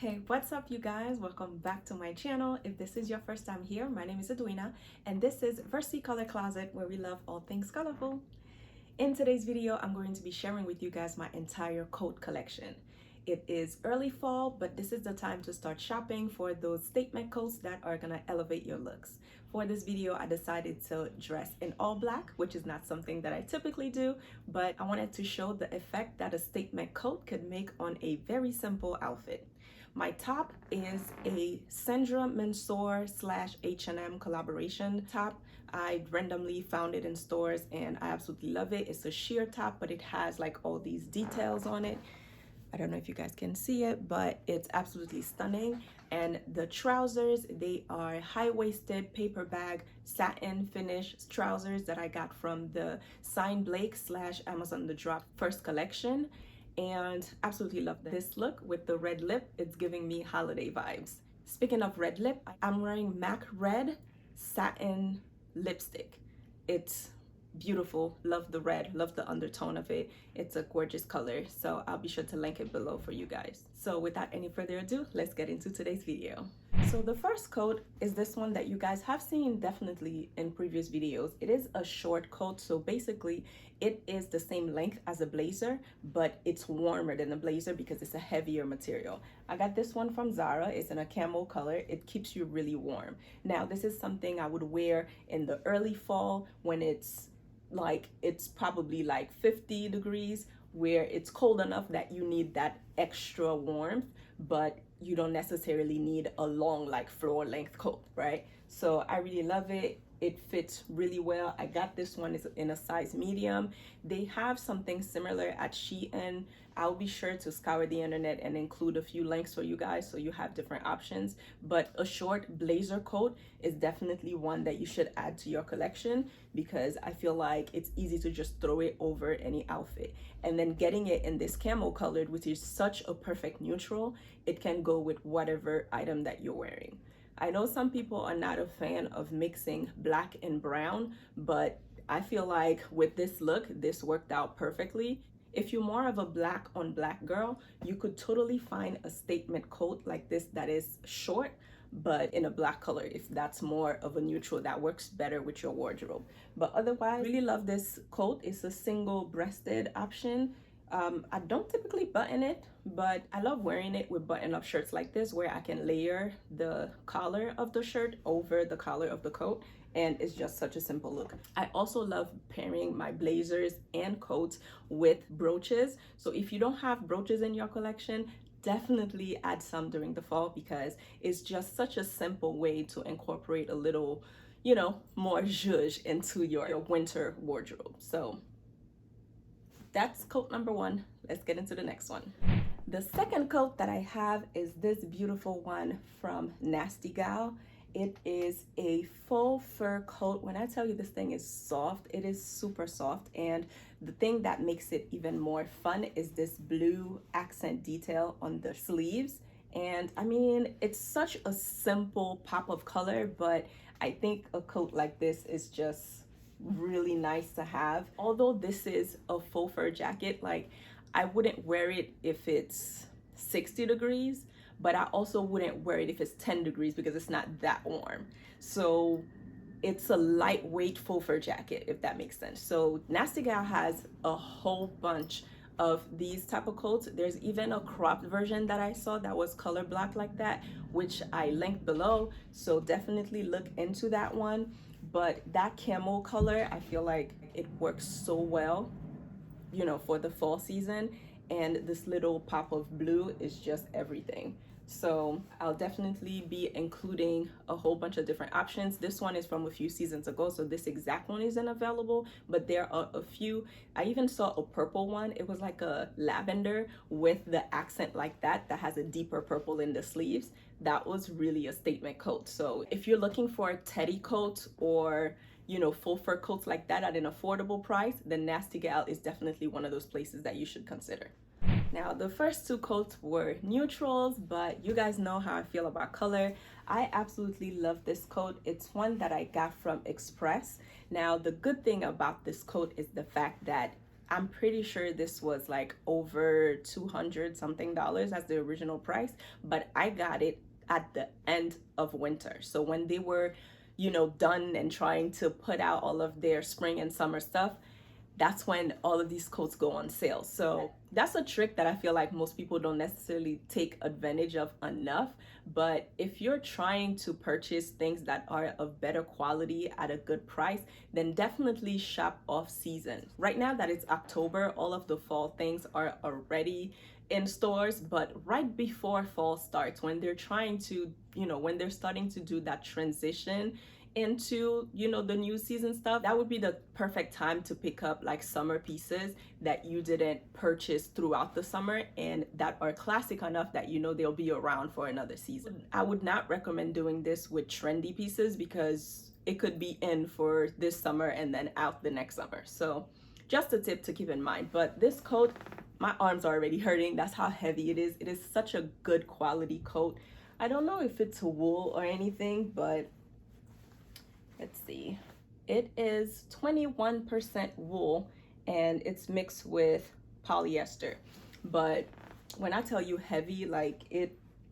Hey, what's up you guys? Welcome back to my channel. If this is your first time here, my name is Edwina and this is Versicolor Closet, where we love all things colorful. In today's video, I'm going to be sharing with you guys my entire coat collection. It is early fall, but this is the time to start shopping for those statement coats that are gonna elevate your looks. For this video, I decided to dress in all black, which is not something that I typically do, but I wanted to show the effect that a statement coat could make on a very simple outfit. My top is a Sandra Mansour / H&M collaboration top. I randomly found it in stores and I absolutely love it. It's a sheer top, but it has like all these details on it. I don't know if you guys can see it, but it's absolutely stunning. And the trousers, they are high-waisted paper bag satin finish trousers that I got from the Sign Blake / Amazon The Drop first collection. And absolutely love this look with the red lip. It's giving me holiday vibes. Speaking of red lip, I'm wearing MAC Red satin lipstick. It's beautiful. Love the red, love the undertone of it. It's a gorgeous color, so I'll be sure to link it below for you guys. So without any further ado, let's get into today's video. So the first coat is this one that you guys have seen definitely in previous videos. It is a short coat, so basically it is the same length as a blazer, but it's warmer than a blazer because it's a heavier material. I got this one from Zara. It's in a camel color. It keeps you really warm. Now this is something I would wear in the early fall when it's probably like 50 degrees, where it's cold enough that you need that extra warmth, but you don't necessarily need a long like floor length coat, right? So I really love it. It fits really well. I got this one is in a size medium. They have something similar at Shein. I'll be sure to scour the internet and include a few links for you guys so you have different options. But a short blazer coat is definitely one that you should add to your collection because I feel like it's easy to just throw it over any outfit. And then getting it in this camel colored, which is such a perfect neutral, it can go with whatever item that you're wearing. I know some people are not a fan of mixing black and brown, but I feel like with this look, this worked out perfectly. If you're more of a black on black girl, you could totally find a statement coat like this that is short, but in a black color, if that's more of a neutral that works better with your wardrobe. But otherwise, I really love this coat. It's a single breasted option. I don't typically button it, but I love wearing it with button-up shirts like this where I can layer the collar of the shirt over the collar of the coat, and it's just such a simple look. I also love pairing my blazers and coats with brooches. So if you don't have brooches in your collection, definitely add some during the fall because it's just such a simple way to incorporate a little, more zhuzh into your winter wardrobe. So that's coat number one. Let's get into the next one. The second coat that I have is this beautiful one from Nasty Gal. It is a faux fur coat. When I tell you this thing is soft, it is super soft. And the thing that makes it even more fun is this blue accent detail on the sleeves. And I mean, it's such a simple pop of color, but I think a coat like this is just really nice to have. Although this is a faux fur jacket, like I wouldn't wear it if it's 60 degrees, but I also wouldn't wear it if it's 10 degrees because it's not that warm. So it's a lightweight faux fur jacket, if that makes sense. So Nasty Gal has a whole bunch of these type of coats. There's even a cropped version that I saw that was color block like that, which I linked below. So definitely look into that one. But that camel color, I feel like it works so well, for the fall season. And this little pop of blue is just everything. So I'll definitely be including a whole bunch of different options. This one is from a few seasons ago, so this exact one isn't available, but there are a few. I even saw a purple one. It was like a lavender with the accent like that has a deeper purple in the sleeves. That was really a statement coat. So if you're looking for teddy coats or faux fur coats like that at an affordable price, then Nasty Gal is definitely one of those places that you should consider. Now, the first two coats were neutrals, but you guys know how I feel about color. I absolutely love this coat. It's one that I got from Express. Now, the good thing about this coat is the fact that I'm pretty sure this was like over 200 something dollars as the original price, but I got it at the end of winter. So when they were, done and trying to put out all of their spring and summer stuff, that's when all of these coats go on sale. So that's a trick that I feel like most people don't necessarily take advantage of enough. But if you're trying to purchase things that are of better quality at a good price, then definitely shop off season. Right now that it's October, all of the fall things are already in stores, but right before fall starts, when they're trying to, when they're starting to do that transition into the new season stuff, that would be the perfect time to pick up like summer pieces that you didn't purchase throughout the summer and that are classic enough that they'll be around for another season. I would not recommend doing this with trendy pieces because it could be in for this summer and then out the next summer. So just a tip to keep in mind. But this coat, my arms are already hurting. That's how heavy it is. It is such a good quality coat. I don't know if it's wool or anything, but let's see. It is 21% wool and it's mixed with polyester. But when I tell you heavy, like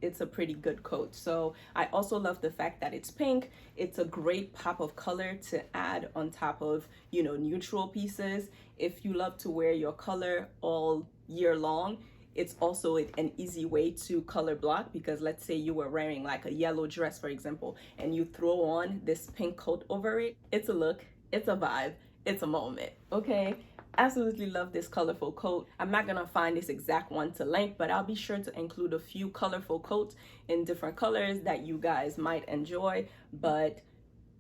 it's a pretty good coat. So I also love the fact that it's pink. It's a great pop of color to add on top of, neutral pieces. If you love to wear your color all year long, it's also an easy way to color block, because let's say you were wearing like a yellow dress, for example, and you throw on this pink coat over it. It's a look, it's a vibe, it's a moment, okay? Absolutely love this colorful coat. I'm not gonna find this exact one to link, but I'll be sure to include a few colorful coats in different colors that you guys might enjoy. But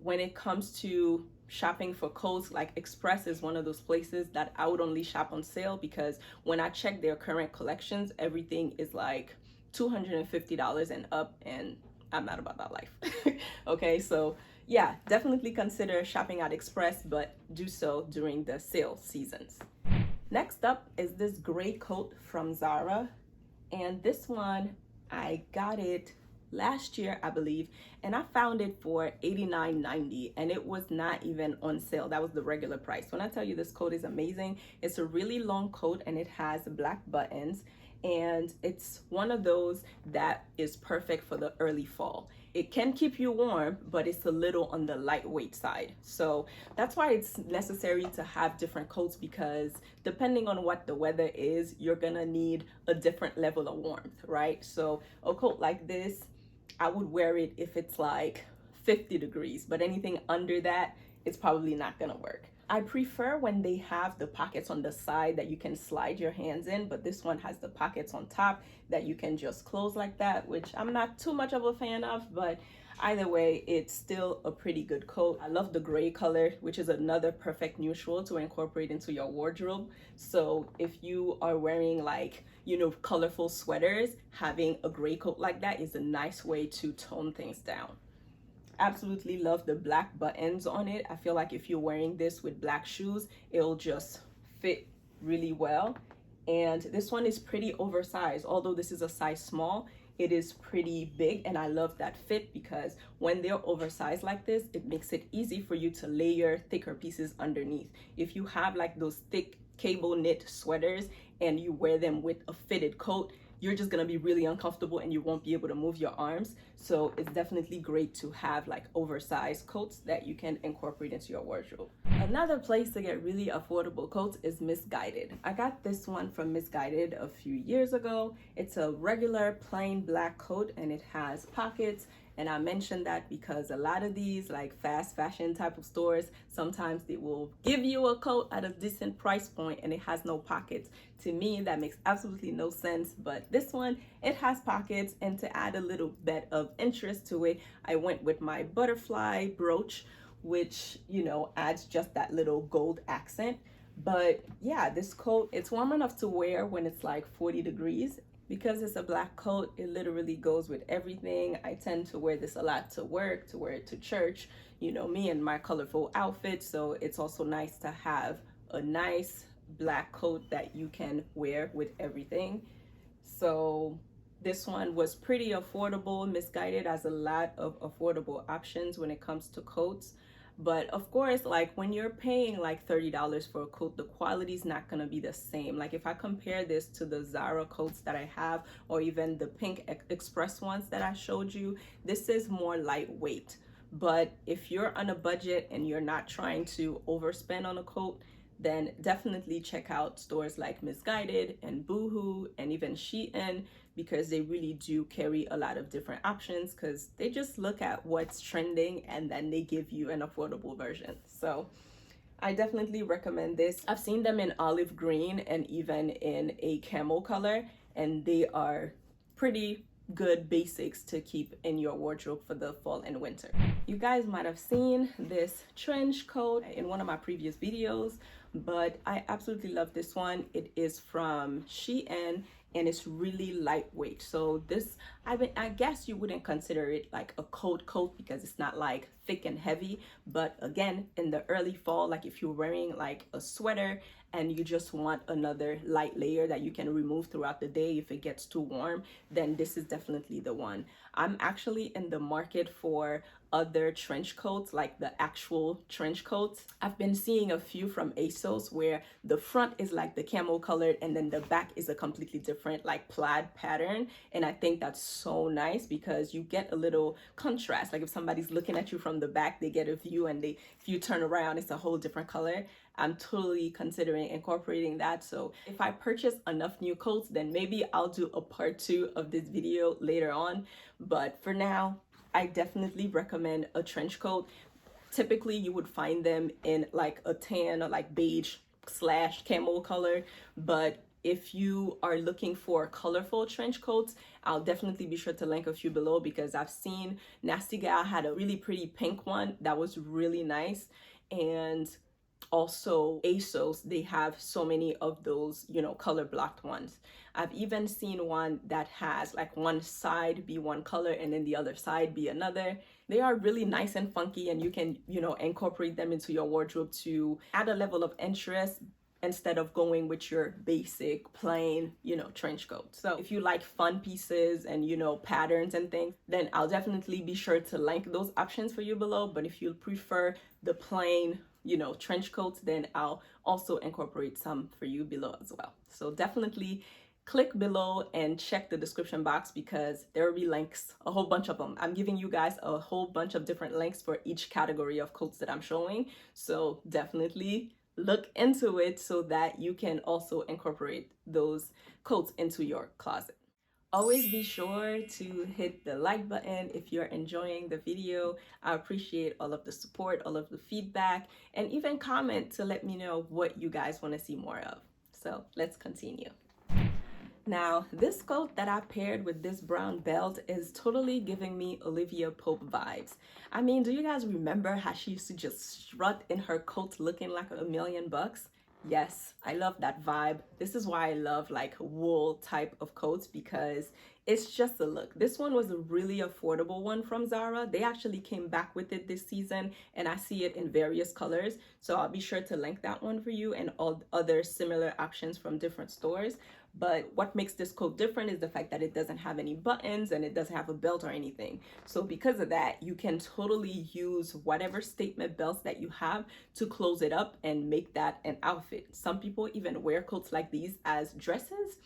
when it comes to shopping for coats, like Express is one of those places that I would only shop on sale, because when I check their current collections, everything is like $250 and up, and I'm not about that life. Okay, so yeah, definitely consider shopping at Express, but do so during the sale seasons. Next up is this gray coat from Zara, and this one I got it last year, I believe, and I found it for $89.90, and it was not even on sale. That was the regular price. When I tell you this coat is amazing, it's a really long coat and it has black buttons, and it's one of those that is perfect for the early fall. It can keep you warm, but it's a little on the lightweight side. So that's why it's necessary to have different coats, because depending on what the weather is, you're gonna need a different level of warmth, right? So a coat like this, I would wear it if it's like 50 degrees, but anything under that, it's probably not gonna work. I prefer when they have the pockets on the side that you can slide your hands in, but this one has the pockets on top that you can just close like that, which I'm not too much of a fan of, but either way, it's still a pretty good coat. I love the gray color, which is another perfect neutral to incorporate into your wardrobe. So if you are wearing like, colorful sweaters, having a gray coat like that is a nice way to tone things down. Absolutely love the black buttons on it. I feel like if you're wearing this with black shoes, it'll just fit really well. And this one is pretty oversized. Although this is a size small, it is pretty big, and I love that fit, because when they're oversized like this, it makes it easy for you to layer thicker pieces underneath. If you have like those thick cable knit sweaters and you wear them with a fitted coat, you're just gonna be really uncomfortable and you won't be able to move your arms. So it's definitely great to have like oversized coats that you can incorporate into your wardrobe. Another place to get really affordable coats is Misguided. I got this one from Misguided a few years ago. It's a regular plain black coat and it has pockets. And I mentioned that because a lot of these like fast fashion type of stores, sometimes they will give you a coat at a decent price point and it has no pockets. To me, that makes absolutely no sense. But this one, it has pockets, and to add a little bit of interest to it, I went with my butterfly brooch, which, adds just that little gold accent. But yeah, this coat, it's warm enough to wear when it's like 40 degrees. Because it's a black coat, it literally goes with everything. I tend to wear this a lot to work, to wear it to church, me and my colorful outfit. So it's also nice to have a nice black coat that you can wear with everything. So this one was pretty affordable. Misguided has a lot of affordable options when it comes to coats. But of course, like when you're paying like $30 for a coat, the quality is not gonna be the same. Like if I compare this to the Zara coats that I have, or even the pink express ones that I showed you, this is more lightweight. But if you're on a budget and you're not trying to overspend on a coat, then definitely check out stores like Misguided and Boohoo and even Shein, because they really do carry a lot of different options, because they just look at what's trending and then they give you an affordable version. So I definitely recommend this. I've seen them in olive green and even in a camel color, and they are pretty good basics to keep in your wardrobe for the fall and winter. You guys might have seen this trench coat in one of my previous videos, but I absolutely love this one. It is from Shein and it's really lightweight. So this, I guess you wouldn't consider it like a coat because it's not like thick and heavy, but again, in the early fall, like if you're wearing like a sweater and you just want another light layer that you can remove throughout the day if it gets too warm, then this is definitely the one. I'm actually in the market for other trench coats, like the actual trench coats. I've been seeing a few from ASOS where the front is like the camel colored and then the back is a completely different like plaid pattern, and I think that's so nice because you get a little contrast. Like if somebody's looking at you from the back, they get a view, and if you turn around, it's a whole different color. I'm totally considering incorporating that. So if I purchase enough new coats, then maybe I'll do a part 2 of this video later on. But for now, I definitely recommend a trench coat. Typically you would find them in like a tan or like beige / camel color, but if you are looking for colorful trench coats, I'll definitely be sure to link a few below, because I've seen Nasty Gal had a really pretty pink one that was really nice. And also ASOS, they have so many of those, you know, color blocked ones. I've even seen one that has like one side be one color and then the other side be another. They are really nice and funky, and you can, you know, incorporate them into your wardrobe to add a level of interest instead of going with your basic plain, you know, trench coat. So if you like fun pieces and, you know, patterns and things, then I'll definitely be sure to link those options for you below. But if you prefer the plain, you know, trench coats, then I'll also incorporate some for you below as well. So definitely click below and check the description box, because there will be links, a whole bunch of them. I'm giving you guys a whole bunch of different links for each category of coats that I'm showing. So definitely look into it so that you can also incorporate those coats into your closet. Always be sure to hit the like button if you're enjoying the video. I appreciate all of the support, all of the feedback, and even comment to let me know what you guys want to see more of. So let's continue. Now, this coat that I paired with this brown belt is totally giving me Olivia Pope vibes. I mean, do you guys remember how she used to just strut in her coats looking like $1,000,000? Yes, I love that vibe. This is why I love like wool type of coats, because it's just a look. This one was a really affordable one from Zara. They actually came back with it this season, and I see it in various colors. So I'll be sure to link that one for you and all other similar options from different stores. But what makes this coat different is the fact that it doesn't have any buttons and it doesn't have a belt or anything. So because of that, you can totally use whatever statement belts that you have to close it up and make that an outfit. Some people even wear coats like these as dresses.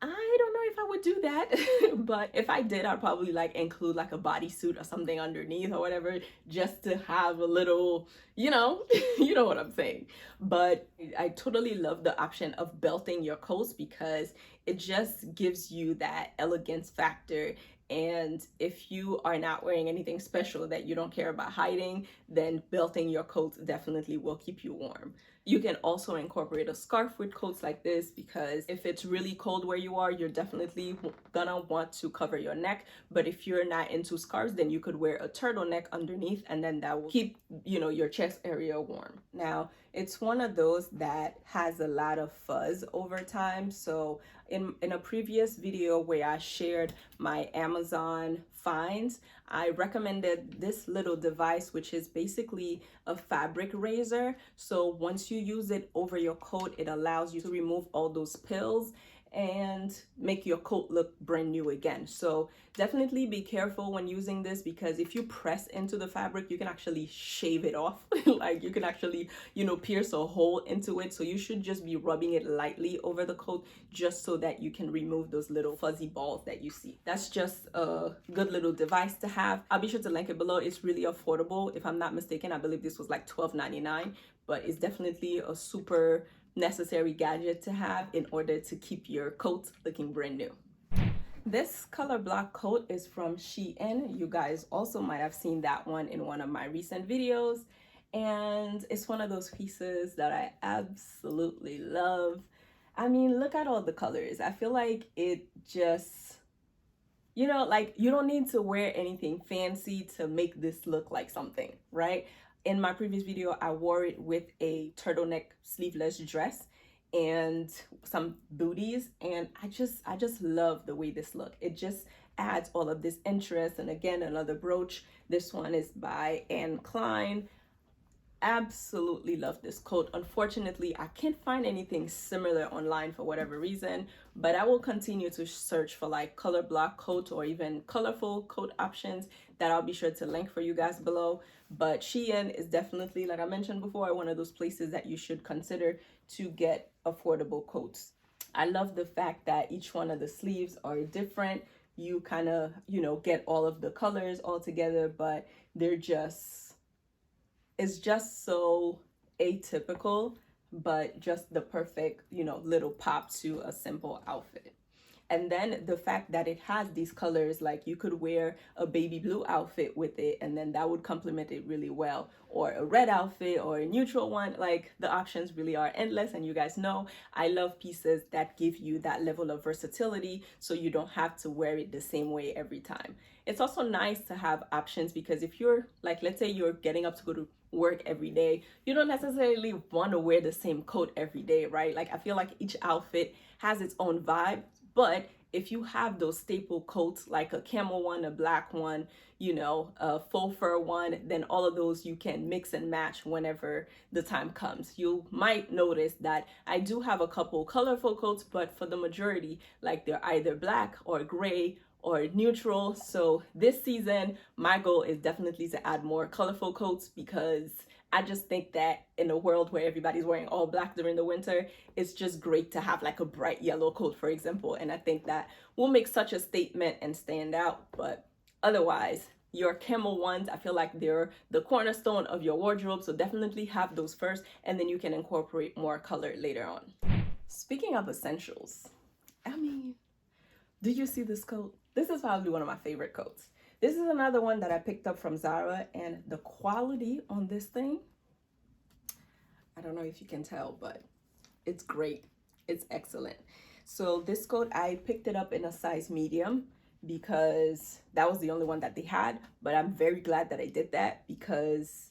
I don't know if I would do that, but if I did, I'd probably like include like a bodysuit or something underneath or whatever, just to have a little, you know, you know what I'm saying. But I totally love the option of belting your coats, because it just gives you that elegance factor. And if you are not wearing anything special that you don't care about hiding, then belting your coats definitely will keep you warm. You can also incorporate a scarf with coats like this, because if it's really cold where you are, you're definitely gonna want to cover your neck. But if you're not into scarves, then you could wear a turtleneck underneath, and then that will keep, you know, your chest area warm. Now, it's one of those that has a lot of fuzz over time. So in a previous video where I shared my Amazon finds, I recommended this little device, which is basically a fabric razor. So once you use it over your coat, it allows you to remove all those pills and make your coat look brand new again. So definitely be careful when using this, because if you press into the fabric, you can actually shave it off. Like you can actually, you know, pierce a hole into it. So you should just be rubbing it lightly over the coat, just so that you can remove those little fuzzy balls that you see. That's just a good little device to have. I'll be sure to link it below. It's really affordable. If I'm not mistaken, I believe this was like $12.99, but it's definitely a super necessary gadget to have in order to keep your coat looking brand new. This Colorblock coat is from Shein. You guys also might have seen that one in one of my recent videos, and it's one of those pieces that I absolutely love. I mean, look at all the colors. I feel like it just, you know, like you don't need to wear anything fancy to make this look like something, right? In my previous video, I wore it with a turtleneck sleeveless dress and some booties, and I just love the way this look. It just adds all of this interest. And again, another brooch. This one is by Anne Klein. Absolutely love this coat. Unfortunately, I can't find anything similar online for whatever reason, but I will continue to search for like Colorblock coat or even colorful coat options that I'll be sure to link for you guys below. But Shein is definitely, like I mentioned before, one of those places that you should consider to get affordable coats. I love the fact that each one of the sleeves are different. You kind of, you know, get all of the colors all together, but they're just, it's just so atypical, but just the perfect, you know, little pop to a simple outfit. And then the fact that it has these colors, like you could wear a baby blue outfit with it, and then that would complement it really well, or a red outfit or a neutral one. Like the options really are endless. And you guys know I love pieces that give you that level of versatility, so you don't have to wear it the same way every time. It's also nice to have options, because if you're like, let's say you're getting up to go to work every day, you don't necessarily want to wear the same coat every day, right? Like I feel like each outfit has its own vibe. But if you have those staple coats, like a camel one, a black one, you know, a faux fur one, then all of those you can mix and match whenever the time comes. You might notice that I do have a couple colorful coats, but for the majority, like they're either black or gray or neutral. So this season, my goal is definitely to add more colorful coats, because I just think that in a world where everybody's wearing all black during the winter, it's just great to have like a bright yellow coat, for example. And I think that will make such a statement and stand out. But otherwise, your camel ones, I feel like they're the cornerstone of your wardrobe. So definitely have those first, and then you can incorporate more color later on. Speaking of essentials, I mean, do you see this coat? This is probably one of my favorite coats. This is another one that I picked up from Zara, and the quality on this thing, I don't know if you can tell, but it's great. It's excellent. So this coat, I picked it up in a size medium because that was the only one that they had, but I'm very glad that I did that, because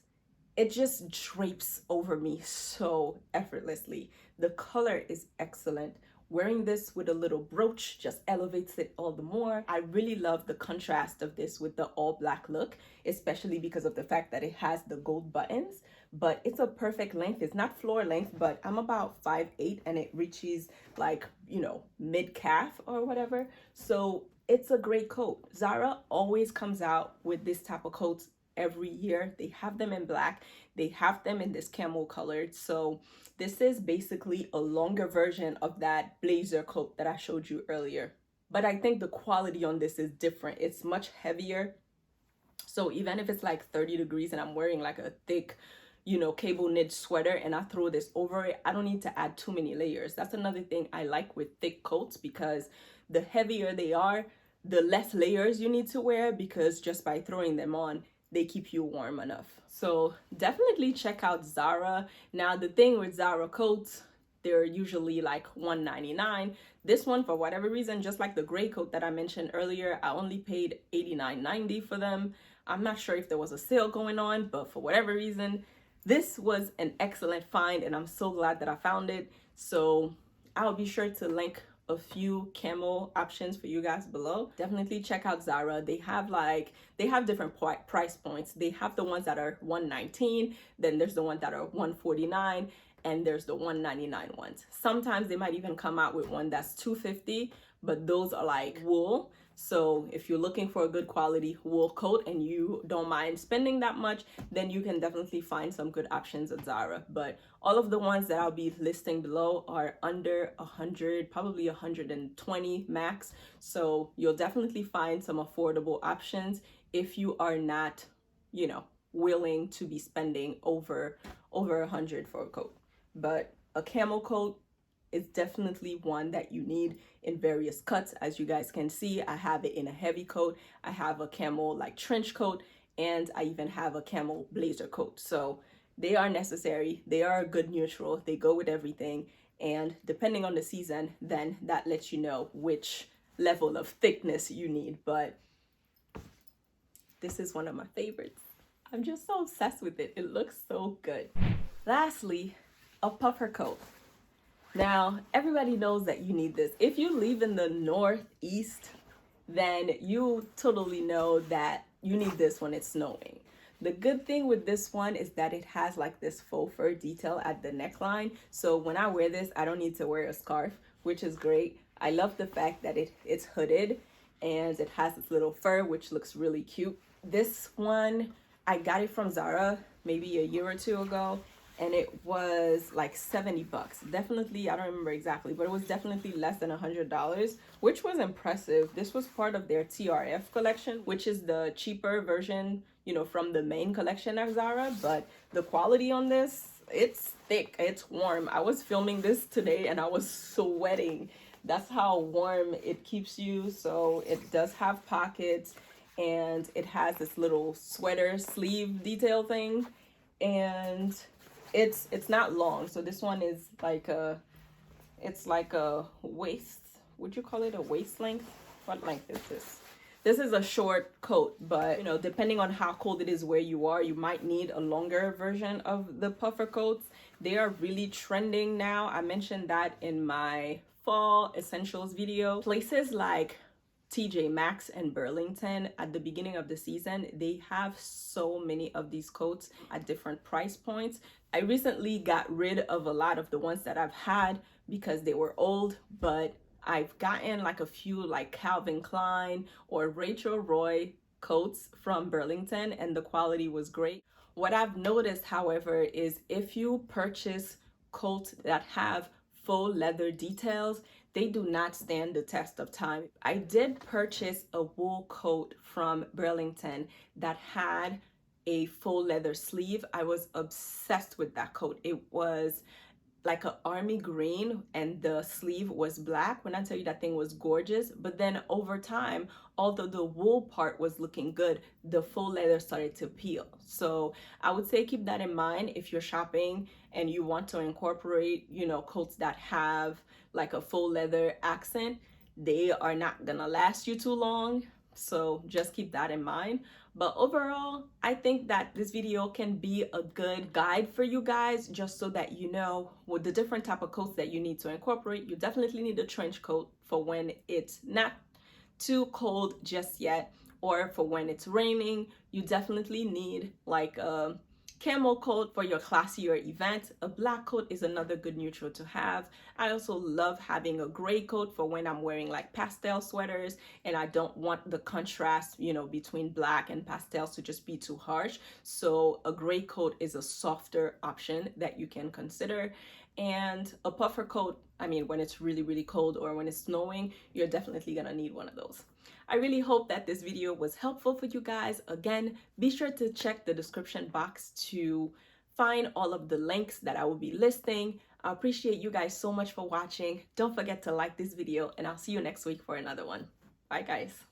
it just drapes over me so effortlessly. The color is excellent. Wearing this with a little brooch just elevates it all the more. I really love the contrast of this with the all black look, especially because of the fact that it has the gold buttons, but it's a perfect length. It's not floor length, but I'm about 5'8", and it reaches like, you know, mid calf or whatever. So it's a great coat. Zara always comes out with this type of coats every year. They have them in black. They have them in this camel colored. So this is basically a longer version of that blazer coat that I showed you earlier. But I think the quality on this is different. It's much heavier. So even if it's like 30 degrees and I'm wearing like a thick, you know, cable knit sweater and I throw this over it, I don't need to add too many layers. That's another thing I like with thick coats, because the heavier they are, the less layers you need to wear, because just by throwing them on, they keep you warm enough. So definitely check out Zara. Now the thing with Zara coats, they're usually like $1.99. This one, for whatever reason, just like the gray coat that I mentioned earlier, I only paid $89.90 for them. I'm not sure if there was a sale going on, but for whatever reason, this was an excellent find, and I'm so glad that I found it. So I'll be sure to link a few camel options for you guys below. Definitely check out Zara. They have different price points. They have the ones that are $119, then there's the ones that are $149, and there's the $1.99 ones. Sometimes they might even come out with one that's $2.50, but those are like wool. So if you're looking for a good quality wool coat and you don't mind spending that much, then you can definitely find some good options at Zara. But all of the ones that I'll be listing below are under 100, probably 120 max. So you'll definitely find some affordable options if you are not, you know, willing to be spending over 100 for a coat. But a camel coat is definitely one that you need in various cuts. As you guys can see, I have it in a heavy coat, I have a camel like trench coat, and I even have a camel blazer coat. So they are necessary, they are a good neutral, they go with everything, and depending on the season, then that lets you know which level of thickness you need. But this is one of my favorites. I'm just so obsessed with it. It looks so good. Lastly, a puffer coat. Now, everybody knows that you need this. If you live in the Northeast, then you totally know that you need this when it's snowing. The good thing with this one is that it has like this faux fur detail at the neckline. So when I wear this, I don't need to wear a scarf, which is great. I love the fact that it's hooded and it has this little fur, which looks really cute. This one, I got it from Zara maybe a year or two ago, and it was like 70 bucks. Definitely, I don't remember exactly, but it was definitely less than $100, which was impressive. This was part of their TRF collection, which is the cheaper version, you know, from the main collection of Zara. But the quality on this, it's thick, it's warm. I was filming this today and I was sweating. That's how warm it keeps you. So it does have pockets, and it has this little sweater sleeve detail thing, and it's not long. So this one is like it's like a waist, would you call it a waist length? What length is this? This is a short coat, but you know, depending on how cold it is where you are, you might need a longer version of the puffer coats. They are really trending now. I mentioned that in my fall essentials video. Places like TJ Maxx and Burlington at the beginning of the season, they have so many of these coats at different price points. I recently got rid of a lot of the ones that I've had because they were old, but I've gotten like a few like Calvin Klein or Rachel Roy coats from Burlington, and the quality was great. What I've noticed, however, is if you purchase coats that have faux leather details, they do not stand the test of time. I did purchase a wool coat from Burlington that had a faux leather sleeve. I was obsessed with that coat. It was like an army green and the sleeve was black. When I tell you, that thing was gorgeous. But then over time, although the wool part was looking good, the faux leather started to peel. So I would say keep that in mind if you're shopping and you want to incorporate, you know, coats that have like a faux leather accent. They are not gonna last you too long, so just keep that in mind. But overall, I think that this video can be a good guide for you guys, just so that you know what the different type of coats that you need to incorporate. You definitely need a trench coat for when it's not too cold just yet, or for when it's raining. You definitely need like a camel coat for your classier event. A black coat is another good neutral to have. I also love having a gray coat for when I'm wearing like pastel sweaters and I don't want the contrast, you know, between black and pastels to just be too harsh. So a gray coat is a softer option that you can consider. And a puffer coat, I mean, when it's really, really cold or when it's snowing, you're definitely gonna need one of those. I really hope that this video was helpful for you guys. Again, be sure to check the description box to find all of the links that I will be listing. I appreciate you guys so much for watching. Don't forget to like this video, and I'll see you next week for another one. Bye, guys.